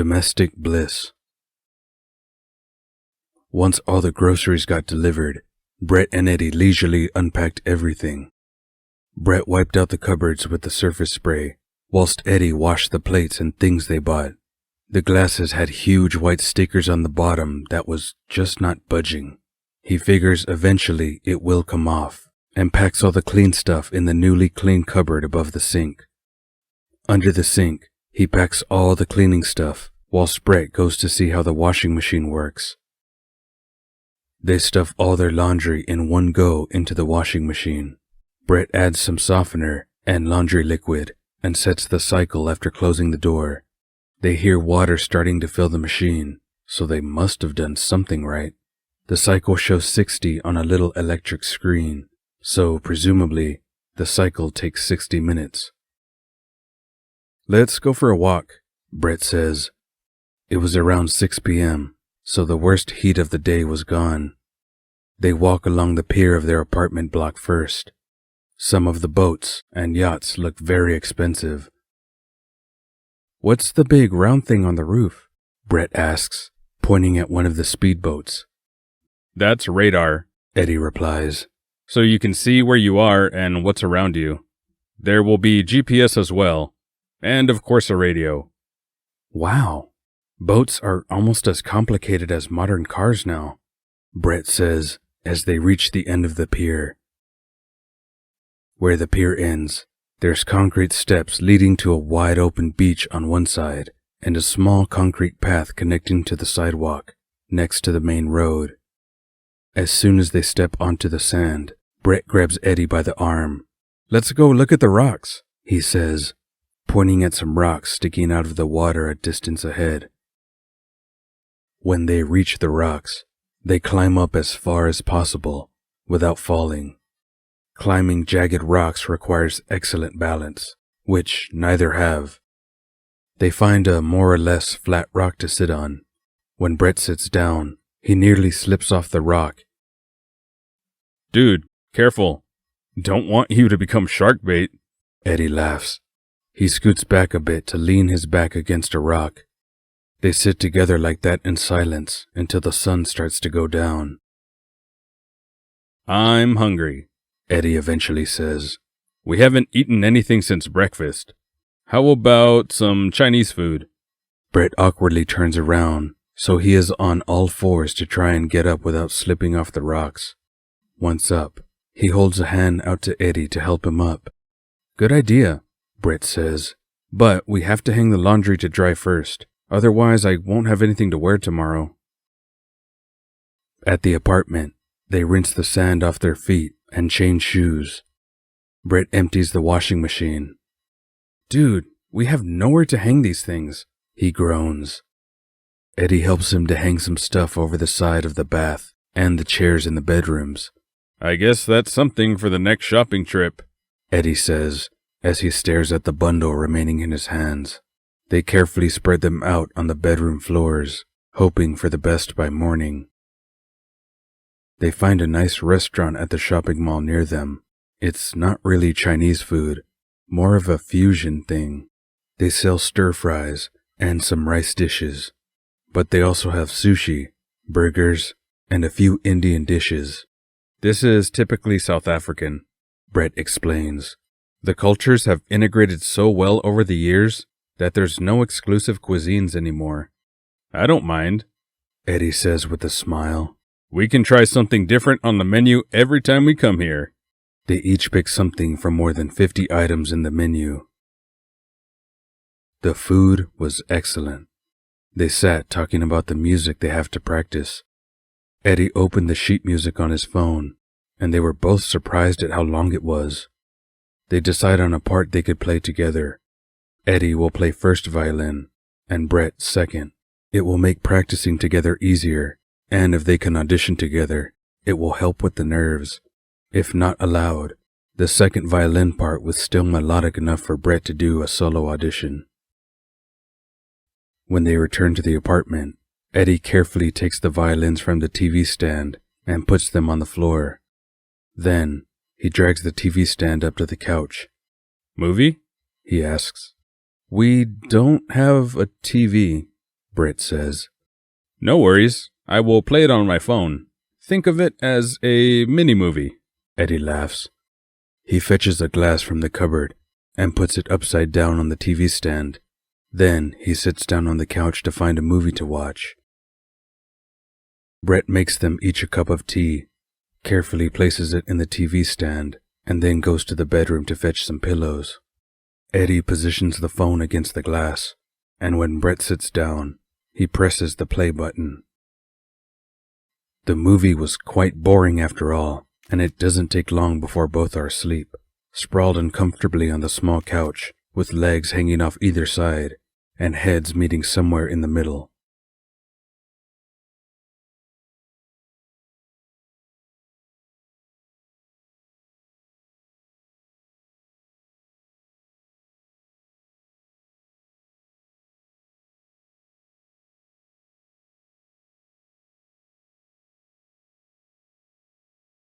Domestic bliss. Once all the groceries got delivered, Brett and Eddie leisurely unpacked everything. Brett wiped out the cupboards with the surface spray, whilst Eddie washed the plates and things they bought. The glasses had huge white stickers on the bottom that was just not budging. He figures eventually it will come off, and packs all the clean stuff in the newly cleaned cupboard above the sink. Under the sink, he packs all the cleaning stuff, whilst Brett goes to see how the washing machine works. They stuff all their laundry in one go into the washing machine. Brett adds some softener and laundry liquid and sets the cycle after closing the door. They hear water starting to fill the machine, so they must have done something right. The cycle shows 60 on a little electric screen, so presumably the cycle takes 60 minutes. "Let's go for a walk," Brett says. It was around 6 p.m., so the worst heat of the day was gone. They walk along the pier of their apartment block first. Some of the boats and yachts look very expensive. "What's the big round thing on the roof?" Brett asks, pointing at one of the speedboats. "That's radar," Eddie replies. "So you can see where you are and what's around you. There will be GPS as well, and of course a radio." "Wow, boats are almost as complicated as modern cars now," Brett says as they reach the end of the pier. Where the pier ends, there's concrete steps leading to a wide open beach on one side and a small concrete path connecting to the sidewalk next to the main road. As soon as they step onto the sand, Brett grabs Eddie by the arm. "Let's go look at the rocks," he says, pointing at some rocks sticking out of the water a distance ahead. When they reach the rocks, they climb up as far as possible without falling. Climbing jagged rocks requires excellent balance, which neither have. They find a more or less flat rock to sit on. When Brett sits down, he nearly slips off the rock. "Dude, careful. Don't want you to become shark bait." Eddie laughs. He scoots back a bit to lean his back against a rock. They sit together like that in silence until the sun starts to go down. "I'm hungry," Eddie eventually says. "We haven't eaten anything since breakfast. How about some Chinese food?" Brett awkwardly turns around, so he is on all fours to try and get up without slipping off the rocks. Once up, he holds a hand out to Eddie to help him up. "Good idea," Brett says, "but we have to hang the laundry to dry first. Otherwise, I won't have anything to wear tomorrow." At the apartment, they rinse the sand off their feet and change shoes. Brett empties the washing machine. "Dude, we have nowhere to hang these things," he groans. Eddie helps him to hang some stuff over the side of the bath and the chairs in the bedrooms. "I guess that's something for the next shopping trip," Eddie says as he stares at the bundle remaining in his hands. They carefully spread them out on the bedroom floors, hoping for the best by morning. They find a nice restaurant at the shopping mall near them. It's not really Chinese food, more of a fusion thing. They sell stir fries and some rice dishes, but they also have sushi, burgers, and a few Indian dishes. "This is typically South African," Brett explains. "The cultures have integrated so well over the years that there's no exclusive cuisines anymore. I don't mind," Eddie says with a smile. "We can try something different on the menu every time we come here." They each pick something from more than 50 items in the menu. The food was excellent. They sat talking about the music they have to practice. Eddie opened the sheet music on his phone, and they were both surprised at how long it was. They decide on a part they could play together. Eddie will play first violin, and Brett second. It will make practicing together easier, and if they can audition together, it will help with the nerves. If not allowed, the second violin part was still melodic enough for Brett to do a solo audition. When they return to the apartment, Eddie carefully takes the violins from the TV stand and puts them on the floor. Then, he drags the TV stand up to the couch. "Movie?" he asks. "We don't have a TV," Brett says. No worries. I will play it on my phone. Think of it as a mini-movie. Eddie laughs. He fetches a glass from the cupboard and puts it upside down on the TV stand. Then he sits down on the couch to find a movie to watch. Brett makes them each a cup of tea, carefully places it in the TV stand, and then goes to the bedroom to fetch some pillows. Eddie positions the phone against the glass, and when Brett sits down, he presses the play button. The movie was quite boring after all, and it doesn't take long before both are asleep, sprawled uncomfortably on the small couch, with legs hanging off either side, and heads meeting somewhere in the middle.